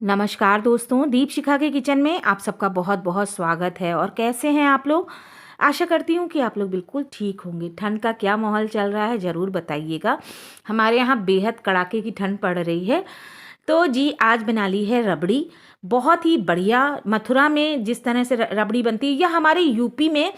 नमस्कार दोस्तों, दीपशिखा के किचन में आप सबका बहुत बहुत स्वागत है। और कैसे हैं आप लोग? आशा करती हूँ कि आप लोग बिल्कुल ठीक होंगे। ठंड का क्या माहौल चल रहा है ज़रूर बताइएगा। हमारे यहाँ बेहद कड़ाके की ठंड पड़ रही है। तो जी आज बना ली है रबड़ी, बहुत ही बढ़िया। मथुरा में जिस तरह से रबड़ी बनती है या हमारे यूपी में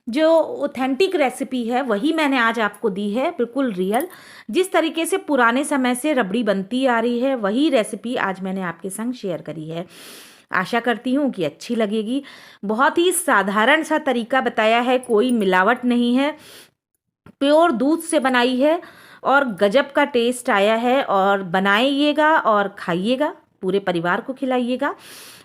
जो ऑथेंटिक रेसिपी है वही मैंने आज आपको दी है, बिल्कुल रियल। जिस तरीके से पुराने समय से रबड़ी बनती आ रही है वही रेसिपी आज मैंने आपके संग शेयर करी है। आशा करती हूँ कि अच्छी लगेगी। बहुत ही साधारण सा तरीका बताया है, कोई मिलावट नहीं है, प्योर दूध से बनाई है और गजब का टेस्ट आया है। और बनाइएगा और खाइएगा, पूरे परिवार को खिलाइएगा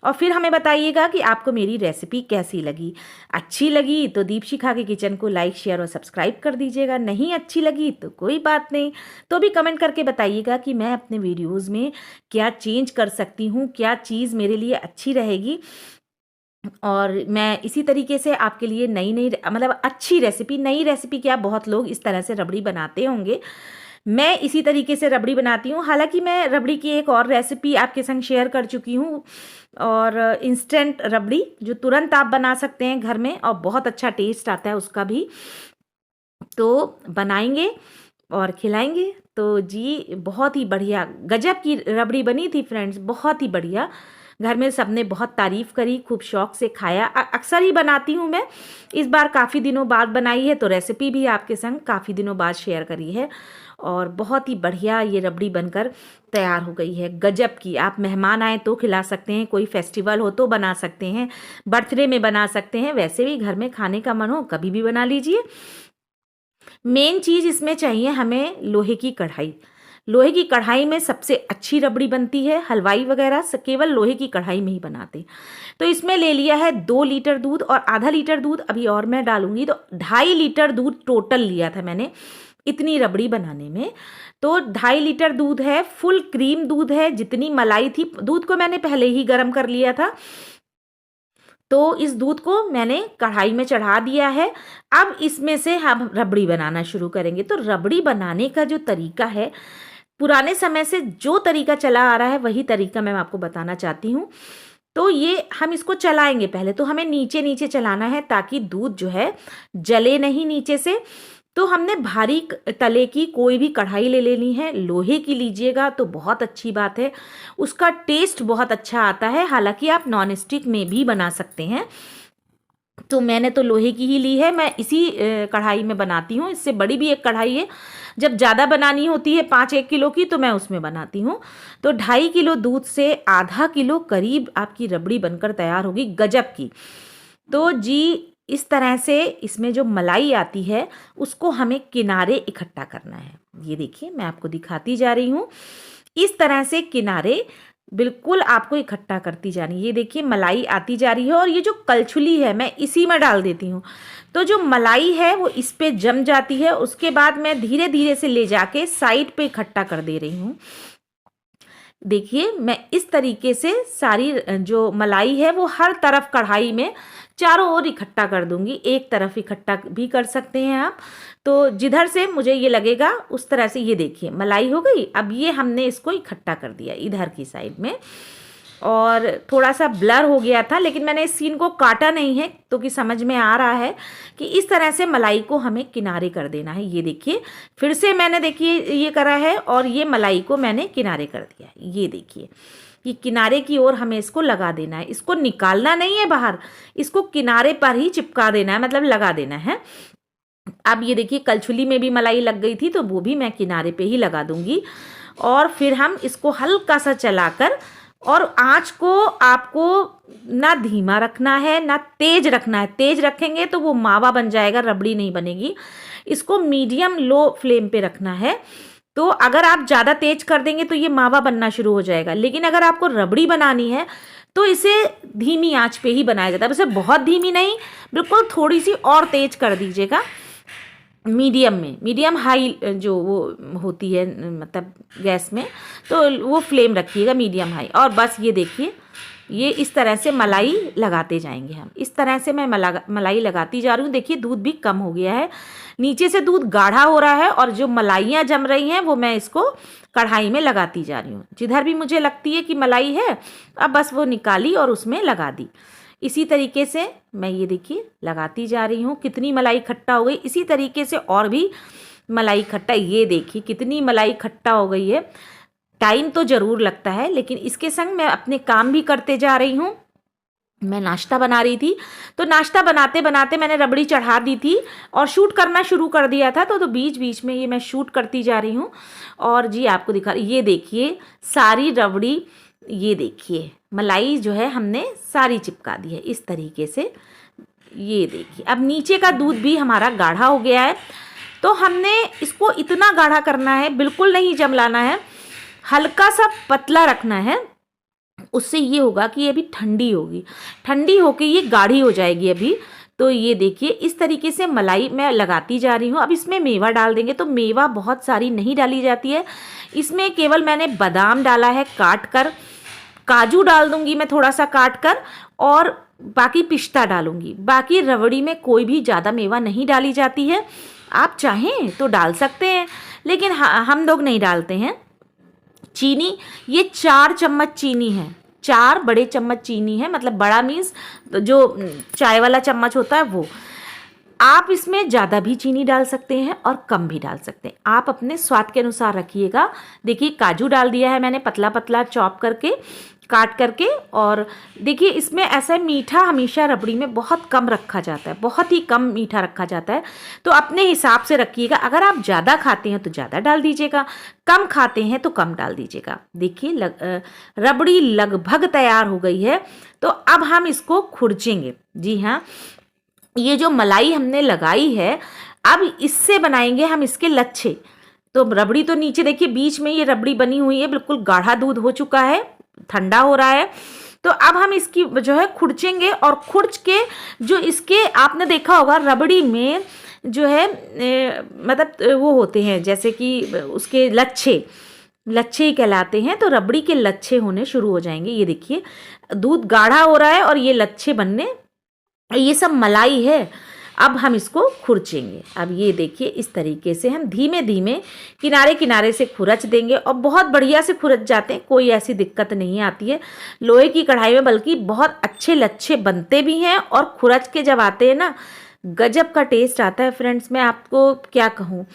और फिर हमें बताइएगा कि आपको मेरी रेसिपी कैसी लगी। अच्छी लगी तो दीपशिखा के किचन को लाइक शेयर और सब्सक्राइब कर दीजिएगा। नहीं अच्छी लगी तो कोई बात नहीं, तो भी कमेंट करके बताइएगा कि मैं अपने वीडियोज़ में क्या चेंज कर सकती हूँ, क्या चीज़ मेरे लिए अच्छी रहेगी। और मैं इसी तरीके से आपके लिए नई नई मतलब अच्छी रेसिपी, नई रेसिपी क्या, बहुत लोग इस तरह से रबड़ी बनाते होंगे, मैं इसी तरीके से रबड़ी बनाती हूँ। हालांकि मैं रबड़ी की एक और रेसिपी आपके संग शेयर कर चुकी हूँ, और इंस्टेंट रबड़ी जो तुरंत आप बना सकते हैं घर में और बहुत अच्छा टेस्ट आता है उसका भी। तो बनाएंगे और खिलाएंगे। तो जी बहुत ही बढ़िया गजब की रबड़ी बनी थी फ्रेंड्स, बहुत ही बढ़िया। घर में सबने बहुत तारीफ़ करी, खूब शौक से खाया। अक्सर ही बनाती हूँ मैं, इस बार काफ़ी दिनों बाद बनाई है तो रेसिपी भी आपके संग काफ़ी दिनों बाद शेयर करी है। और बहुत ही बढ़िया ये रबड़ी बनकर तैयार हो गई है, गजब की। आप मेहमान आए तो खिला सकते हैं, कोई फेस्टिवल हो तो बना सकते हैं, बर्थडे में बना सकते हैं, वैसे भी घर में खाने का मन हो कभी भी बना लीजिए। मेन चीज़ इसमें चाहिए हमें लोहे की कढ़ाई। लोहे की कढ़ाई में सबसे अच्छी रबड़ी बनती है। हलवाई वगैरह केवल लोहे की कढ़ाई में ही बनाते। तो इसमें ले लिया है 2 लीटर दूध और आधा लीटर दूध अभी और मैं डालूंगी, तो 2.5 लीटर दूध टोटल लिया था मैंने इतनी रबड़ी बनाने में। तो 2.5 लीटर दूध है, फुल क्रीम दूध है। जितनी मलाई थी, दूध को मैंने पहले ही गर्म कर लिया था, तो इस दूध को मैंने कढ़ाई में चढ़ा दिया है। अब इसमें से हम रबड़ी बनाना शुरू करेंगे। तो रबड़ी बनाने का जो तरीका है, पुराने समय से जो तरीका चला आ रहा है वही तरीका मैं आपको बताना चाहती हूँ। तो ये हम इसको चलाएंगे, पहले तो हमें नीचे नीचे चलाना है ताकि दूध जो है जले नहीं नीचे से। तो हमने भारी तले की कोई भी कढ़ाई ले लेनी है, लोहे की लीजिएगा तो बहुत अच्छी बात है, उसका टेस्ट बहुत अच्छा आता है। हालांकि आप नॉन स्टिक में भी बना सकते हैं, तो मैंने तो लोहे की ही ली है। मैं इसी कढ़ाई में बनाती हूँ। इससे बड़ी भी एक कढ़ाई है, जब ज़्यादा बनानी होती है 5-1 किलो की तो मैं उसमें बनाती हूँ। तो 2.5 किलो दूध से आधा किलो करीब आपकी रबड़ी बनकर तैयार होगी, गजब की। तो जी इस तरह से इसमें जो मलाई आती है उसको हमें किनारे इकट्ठा करना है। ये देखिए मैं आपको दिखाती जा रही हूँ, इस तरह से किनारे बिल्कुल आपको इकट्ठा करती जानी। ये देखिए मलाई आती जा रही है और ये जो कलछुली है मैं इसी में डाल देती हूँ, तो जो मलाई है वो इस पे जम जाती है। उसके बाद मैं धीरे धीरे से ले जाके साइड पे इकट्ठा कर दे रही हूँ। देखिए मैं इस तरीके से सारी जो मलाई है वो हर तरफ कढ़ाई में चारों ओर इकट्ठा कर दूंगी। एक तरफ इकट्ठा भी कर सकते हैं आप, तो जिधर से मुझे ये लगेगा उस तरह से। ये देखिए मलाई हो गई। अब ये हमने इसको इकट्ठा कर दिया इधर की साइड में, और थोड़ा सा ब्लर हो गया था लेकिन मैंने इस सीन को काटा नहीं है, तो कि समझ में आ रहा है कि इस तरह से मलाई को हमें किनारे कर देना है। ये देखिए फिर से मैंने देखिए ये करा है और ये मलाई को मैंने किनारे कर दिया है। ये देखिए ये किनारे की ओर हमें इसको लगा देना है, इसको निकालना नहीं है बाहर, इसको किनारे पर ही चिपका देना है, मतलब लगा देना है। अब ये देखिए कलछुली में भी मलाई लग गई थी तो वो भी मैं किनारे पे ही लगा दूंगी। और फिर हम इसको हल्का सा चलाकर, और आँच को आपको ना धीमा रखना है ना तेज रखना है। तेज रखेंगे तो वो मावा बन जाएगा, रबड़ी नहीं बनेगी। इसको मीडियम लो फ्लेम पे रखना है। तो अगर आप ज़्यादा तेज कर देंगे तो ये मावा बनना शुरू हो जाएगा, लेकिन अगर आपको रबड़ी बनानी है तो इसे धीमी आंच पे ही बनाया जाता है। वैसे बहुत धीमी नहीं, बिल्कुल थोड़ी सी और तेज कर दीजिएगा। मीडियम में, मीडियम हाई जो वो होती है मतलब गैस में, तो वो फ्लेम रखिएगा मीडियम हाई। और बस ये देखिए ये इस तरह से मलाई लगाते जाएंगे हम। इस तरह से मैं मलाई लगाती जा रही हूँ। देखिए दूध भी कम हो गया है, नीचे से दूध गाढ़ा हो रहा है और जो मलाइयाँ जम रही हैं वो मैं इसको कढ़ाई में लगाती जा रही हूँ। जिधर भी मुझे लगती है कि मलाई है, अब बस वो निकाली और उसमें लगा दी। इसी तरीके से मैं ये देखिए लगाती जा रही हूँ। कितनी मलाई खट्टा हो गई। इसी तरीके से और भी मलाई खट्टा, ये देखिए कितनी मलाई खट्टा हो गई है। टाइम तो ज़रूर लगता है, लेकिन इसके संग मैं अपने काम भी करते जा रही हूँ। मैं नाश्ता बना रही थी, तो नाश्ता बनाते बनाते मैंने रबड़ी चढ़ा दी थी और शूट करना शुरू कर दिया था। तो बीच बीच में ये मैं शूट करती जा रही हूँ और जी आपको दिखा, ये देखिए सारी रबड़ी, ये देखिए मलाई जो है हमने सारी चिपका दी है इस तरीके से। ये देखिए अब नीचे का दूध भी हमारा गाढ़ा हो गया है। तो हमने इसको इतना गाढ़ा करना है, बिल्कुल नहीं जमलाना है, हल्का सा पतला रखना है। उससे ये होगा कि ये अभी ठंडी होगी, ठंडी होके ये गाढ़ी हो जाएगी अभी। तो ये देखिए इस तरीके से मलाई मैं लगाती जा रही हूँ। अब इसमें मेवा डाल देंगे, तो मेवा बहुत सारी नहीं डाली जाती है, इसमें केवल मैंने बादाम डाला है काट कर, काजू डाल दूंगी मैं थोड़ा सा काट कर, और बाकी पिस्ता डालूंगी। बाकी रबड़ी में कोई भी ज़्यादा मेवा नहीं डाली जाती है, आप चाहें तो डाल सकते हैं, लेकिन हम लोग नहीं डालते हैं। चीनी, ये 4 चम्मच चीनी है, 4 बड़े चम्मच चीनी है, मतलब बड़ा मीन्स जो चाय वाला चम्मच होता है वो। आप इसमें ज़्यादा भी चीनी डाल सकते हैं और कम भी डाल सकते हैं, आप अपने स्वाद के अनुसार रखिएगा। देखिए काजू डाल दिया है मैंने पतला पतला चॉप करके, काट करके। और देखिए इसमें ऐसा मीठा हमेशा रबड़ी में बहुत कम रखा जाता है, बहुत ही कम मीठा रखा जाता है, तो अपने हिसाब से रखिएगा। अगर आप ज़्यादा खाते हैं तो ज़्यादा डाल दीजिएगा, कम खाते हैं तो कम डाल दीजिएगा। देखिए रबड़ी लगभग तैयार हो गई है। तो अब हम इसको खुरचेंगे। जी हाँ, ये जो मलाई हमने लगाई है, अब इससे बनाएंगे हम इसके लच्छे। तो रबड़ी तो नीचे देखिए बीच में ये रबड़ी बनी हुई है, बिल्कुल गाढ़ा दूध हो चुका है, ठंडा हो रहा है। तो अब हम इसकी जो है खुरचेंगे, और खुरच के जो इसके आपने देखा होगा रबड़ी में जो है मतलब वो होते हैं जैसे कि उसके लच्छे, लच्छे ही कहलाते हैं। तो रबड़ी के लच्छे होने शुरू हो जाएंगे। ये देखिए दूध गाढ़ा हो रहा है और ये लच्छे बनने, ये सब मलाई है। अब हम इसको खुरचेंगे। अब ये देखिए इस तरीके से हम धीमे धीमे किनारे किनारे से खुरच देंगे, और बहुत बढ़िया से खुरच जाते हैं, कोई ऐसी दिक्कत नहीं आती है लोहे की कढ़ाई में, बल्कि बहुत अच्छे लच्छे बनते भी हैं। और खुरच के जब आते हैं ना, गजब का टेस्ट आता है फ्रेंड्स। मैं आपको क्या कहूँ,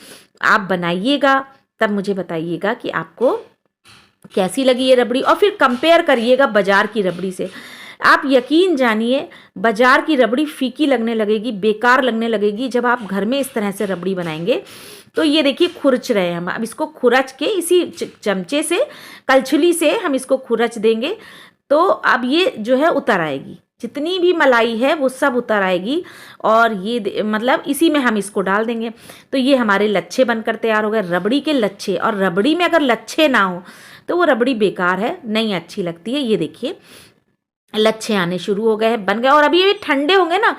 आप बनाइएगा तब मुझे बताइएगा कि आपको कैसी लगी ये रबड़ी, और फिर कंपेयर करिएगा बाजार की रबड़ी से। आप यकीन जानिए बाजार की रबड़ी फीकी लगने लगेगी, बेकार लगने लगेगी जब आप घर में इस तरह से रबड़ी बनाएंगे। तो ये देखिए खुरच रहे हैं हम, अब इसको खुरच के इसी चमचे से, कलछुली से हम इसको खुरच देंगे। तो अब ये जो है उतर आएगी, जितनी भी मलाई है वो सब उतर आएगी, और ये मतलब इसी में हम इसको डाल देंगे। तो ये हमारे लच्छे बनकर तैयार हो गए, रबड़ी के लच्छे। और रबड़ी में अगर लच्छे ना हो तो वो रबड़ी बेकार है, नहीं अच्छी लगती है। ये देखिए लच्छे आने शुरू हो गए हैं, बन गए। और अभी ये ठंडे होंगे ना,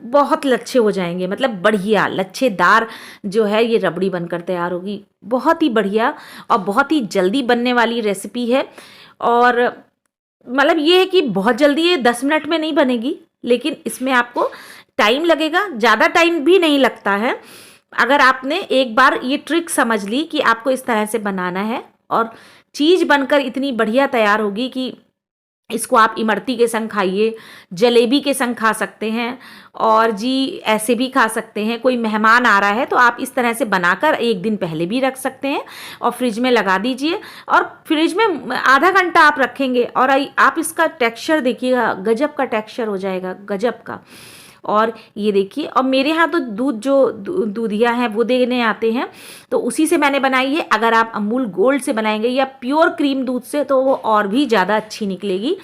बहुत लच्छे हो जाएंगे, मतलब बढ़िया लच्छेदार जो है ये रबड़ी बनकर तैयार होगी। बहुत ही बढ़िया और बहुत ही जल्दी बनने वाली रेसिपी है। और मतलब ये है कि बहुत जल्दी, ये 10 मिनट में नहीं बनेगी, लेकिन इसमें आपको टाइम लगेगा, ज़्यादा टाइम भी नहीं लगता है। अगर आपने एक बार ये ट्रिक समझ ली कि आपको इस तरह से बनाना है, और चीज़ बनकर इतनी बढ़िया तैयार होगी कि इसको आप इमरती के संग खाइए, जलेबी के संग खा सकते हैं, और जी ऐसे भी खा सकते हैं। कोई मेहमान आ रहा है तो आप इस तरह से बनाकर एक दिन पहले भी रख सकते हैं और फ्रिज में लगा दीजिए, और फ्रिज में आधा घंटा आप रखेंगे और आप इसका टेक्सचर देखिएगा, गजब का टेक्सचर हो जाएगा, गजब का। और ये देखिए, और मेरे यहाँ तो दूध जो दूधिया हैं वो देने आते हैं, तो उसी से मैंने बनाई है। अगर आप अमूल गोल्ड से बनाएंगे या प्योर क्रीम दूध से तो वो और भी ज़्यादा अच्छी निकलेगी।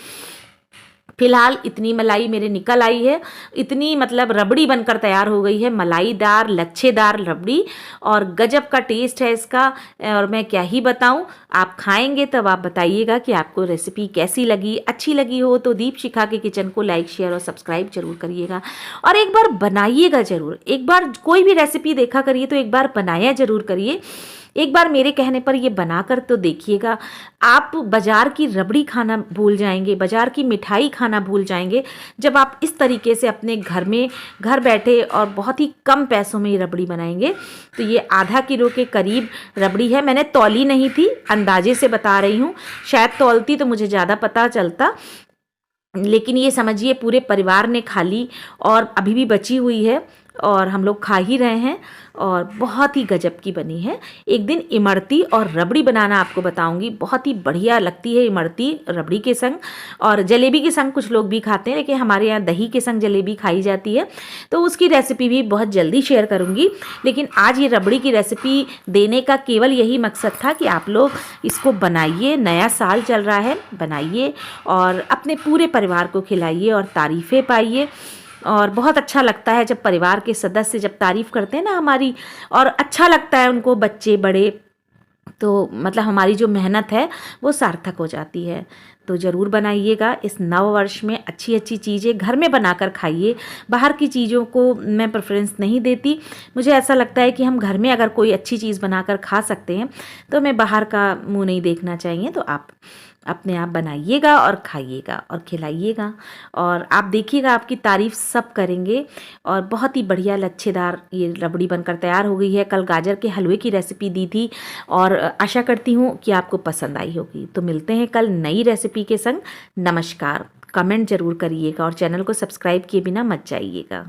फिलहाल इतनी मलाई मेरे निकल आई है, इतनी मतलब रबड़ी बनकर तैयार हो गई है, मलाईदार लच्छेदार रबड़ी, और गजब का टेस्ट है इसका। और मैं क्या ही बताऊं, आप खाएंगे तब आप बताइएगा कि आपको रेसिपी कैसी लगी। अच्छी लगी हो तो दीपशिखा के किचन को लाइक शेयर और सब्सक्राइब जरूर करिएगा, और एक बार बनाइएगा ज़रूर। एक बार कोई भी रेसिपी देखा करिए तो एक बार बनाया ज़रूर करिए, एक बार मेरे कहने पर ये बनाकर तो देखिएगा। आप बाज़ार की रबड़ी खाना भूल जाएंगे, बाज़ार की मिठाई खाना भूल जाएंगे जब आप इस तरीके से अपने घर में घर बैठे और बहुत ही कम पैसों में ये रबड़ी बनाएंगे। तो ये आधा किलो के करीब रबड़ी है। मैंने तौली नहीं थी, अंदाजे से बता रही हूँ। शायद तौलती तो मुझे ज़्यादा पता चलता, लेकिन ये समझिए पूरे परिवार ने खा ली और अभी भी बची हुई है और हम लोग खा ही रहे हैं और बहुत ही गजब की बनी है। एक दिन इमरती और रबड़ी बनाना आपको बताऊंगी, बहुत ही बढ़िया लगती है इमरती रबड़ी के संग, और जलेबी के संग कुछ लोग भी खाते हैं, लेकिन हमारे यहाँ दही के संग जलेबी खाई जाती है, तो उसकी रेसिपी भी बहुत जल्दी शेयर करूँगी। लेकिन आज ये रबड़ी की रेसिपी देने का केवल यही मकसद था कि आप लोग इसको बनाइए, नया साल चल रहा है, बनाइए और अपने पूरे परिवार को खिलाइए और तारीफ़ें पाइए। और बहुत अच्छा लगता है जब परिवार के सदस्य जब तारीफ़ करते हैं ना हमारी, और अच्छा लगता है उनको, बच्चे बड़े, तो मतलब हमारी जो मेहनत है वो सार्थक हो जाती है। तो ज़रूर बनाइएगा इस नव वर्ष में, अच्छी अच्छी चीज़ें घर में बनाकर खाइए। बाहर की चीज़ों को मैं प्रेफरेंस नहीं देती। मुझे ऐसा लगता है कि हम घर में अगर कोई अच्छी चीज़ बनाकर खा सकते हैं तो हमें बाहर का मुंह नहीं देखना चाहिए। तो आप अपने आप बनाइएगा और खाइएगा और खिलाइएगा, और आप देखिएगा आपकी तारीफ़ सब करेंगे। और बहुत ही बढ़िया लच्छेदार ये रबड़ी बनकर तैयार हो गई है। कल गाजर के हलवे की रेसिपी दी थी और आशा करती हूँ कि आपको पसंद आई होगी। तो मिलते हैं कल नई रेसिपी के संग। नमस्कार। कमेंट ज़रूर करिएगा और चैनल को सब्सक्राइब किए बिना मत जाइएगा।